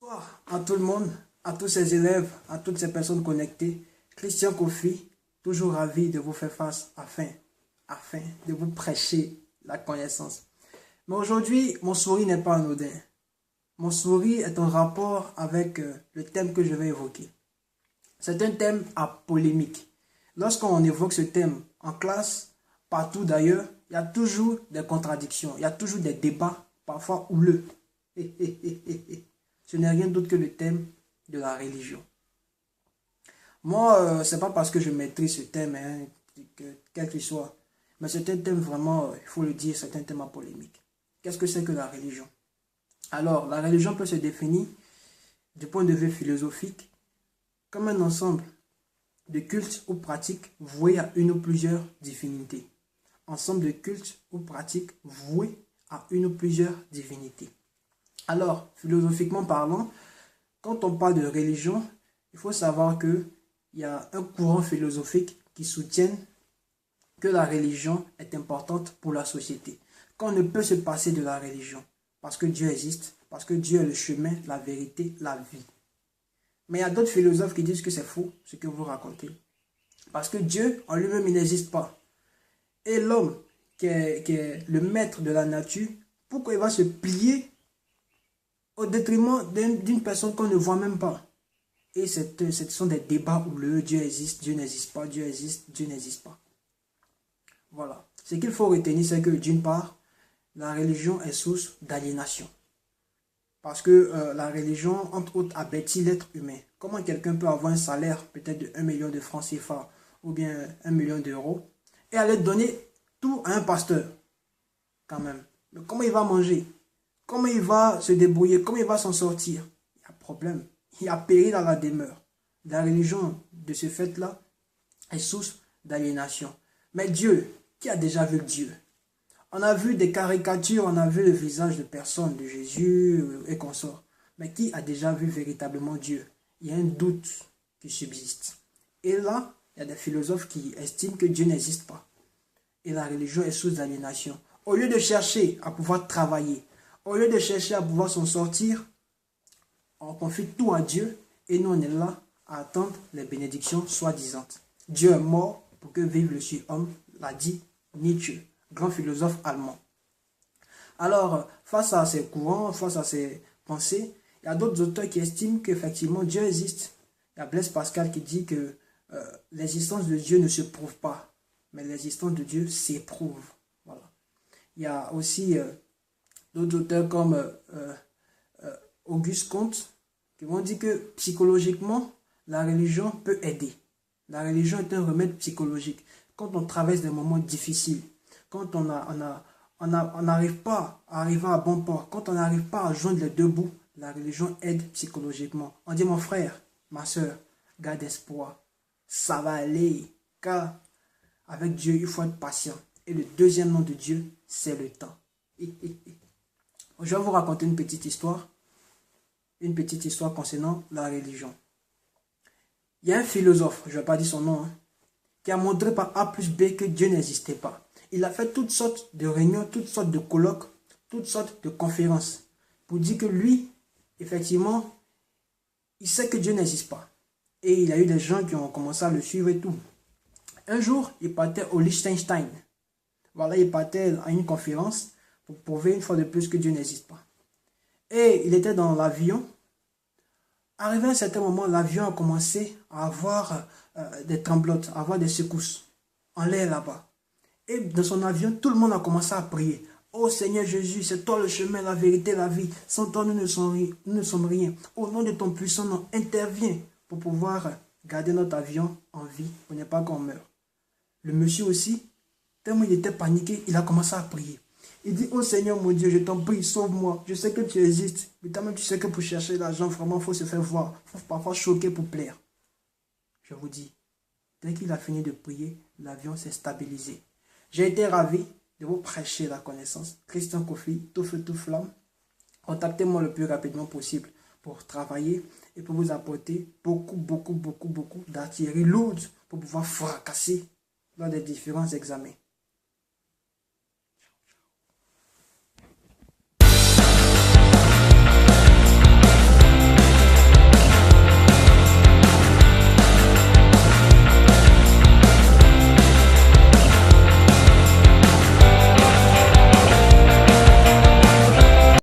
Bonsoir à tout le monde, à tous ces élèves, à toutes ces personnes connectées. Christian Kofi, toujours ravi de vous faire face afin de vous prêcher la connaissance. Mais aujourd'hui, mon sourire n'est pas anodin. Mon sourire est en rapport avec le thème que je vais évoquer. C'est un thème à polémique. Lorsqu'on évoque ce thème en classe, partout d'ailleurs, il y a toujours des contradictions, il y a toujours des débats, parfois houleux. Ce n'est rien d'autre que le thème de la religion. Moi, c'est pas parce que je maîtrise ce thème, quel qu'il soit, mais c'est un thème vraiment, il faut le dire, c'est un thème à polémique. Qu'est-ce que c'est que la religion? Alors, la religion peut se définir du point de vue philosophique comme un ensemble de cultes ou pratiques voués à une ou plusieurs divinités. Ensemble de cultes ou pratiques voués à une ou plusieurs divinités. Alors, philosophiquement parlant, quand on parle de religion, il faut savoir qu'il y a un courant philosophique qui soutient que la religion est importante pour la société. Qu'on ne peut se passer de la religion, parce que Dieu existe, parce que Dieu est le chemin, la vérité, la vie. Mais il y a d'autres philosophes qui disent que c'est faux, ce que vous racontez. Parce que Dieu, en lui-même, il n'existe pas. Et l'homme, qui est le maître de la nature, pourquoi il va se plier au détriment d'une personne qu'on ne voit même pas? Et ce sont des débats où le Dieu existe, Dieu n'existe pas, Dieu existe, Dieu n'existe pas. Voilà. Ce qu'il faut retenir, c'est que d'une part, la religion est source d'aliénation. Parce que la religion, entre autres, abattit l'être humain. Comment quelqu'un peut avoir un salaire peut-être de 1 million de francs CFA ou bien 1 million d'euros et aller donner tout à un pasteur quand même? Mais comment il va manger? Comment il va se débrouiller? Comment il va s'en sortir? Il y a problème. Il y a péril dans la demeure. La religion, de ce fait-là, est source d'aliénation. Mais Dieu, qui a déjà vu Dieu? On a vu des caricatures, on a vu le visage de personnes, de Jésus et consorts. Mais qui a déjà vu véritablement Dieu? Il y a un doute qui subsiste. Et là, il y a des philosophes qui estiment que Dieu n'existe pas. Et la religion est source d'aliénation. Au lieu de chercher à pouvoir travailler, au lieu de chercher à pouvoir s'en sortir, on confie tout à Dieu et nous on est là à attendre les bénédictions soi-disant. Dieu est mort pour que vive le surhomme, l'a dit Nietzsche, grand philosophe allemand. Alors, face à ces courants, face à ces pensées, il y a d'autres auteurs qui estiment qu'effectivement Dieu existe. Il y a Blaise Pascal qui dit que l'existence de Dieu ne se prouve pas, mais l'existence de Dieu s'éprouve. Voilà. Il y a aussi d'autres auteurs comme Auguste Comte qui vont dire que psychologiquement, la religion peut aider. La religion est un remède psychologique. Quand on traverse des moments difficiles, quand on n'arrive pas à arriver à bon port, quand on n'arrive pas à joindre les deux bouts, la religion aide psychologiquement. On dit mon frère, ma soeur, garde espoir, ça va aller, car avec Dieu, il faut être patient. Et le deuxième nom de Dieu, c'est le temps. Je vais vous raconter une petite histoire concernant la religion. Il y a un philosophe, je ne vais pas dire son nom, qui a montré par A plus B que Dieu n'existait pas. Il a fait toutes sortes de réunions, toutes sortes de colloques, toutes sortes de conférences pour dire que lui, effectivement, il sait que Dieu n'existe pas. Et il y a eu des gens qui ont commencé à le suivre et tout. Un jour, il partait au Liechtenstein. Voilà, il partait à une conférence pour prouver une fois de plus que Dieu n'existe pas. Et il était dans l'avion. Arrivé à un certain moment, l'avion a commencé à avoir des tremblotes, à avoir des secousses en l'air là-bas. Et dans son avion, tout le monde a commencé à prier. Oh Seigneur Jésus, c'est toi le chemin, la vérité, la vie. Sans toi, nous ne sommes rien. Au nom de ton puissant nom, interviens pour pouvoir garder notre avion en vie pour ne pas qu'on meure. Le monsieur aussi, tellement il était paniqué, il a commencé à prier. Il dit, oh Seigneur mon Dieu, je t'en prie, sauve-moi. Je sais que tu existes. Mais toi-même, tu sais que pour chercher l'argent, vraiment, il faut se faire voir. Il faut parfois choquer pour plaire. Je vous dis, dès qu'il a fini de prier, l'avion s'est stabilisé. J'ai été ravi de vous prêcher la connaissance. Christian Kofi, tout feu, tout flamme. Contactez-moi le plus rapidement possible pour travailler et pour vous apporter beaucoup d'artillerie lourde pour pouvoir fracasser lors des différents examens.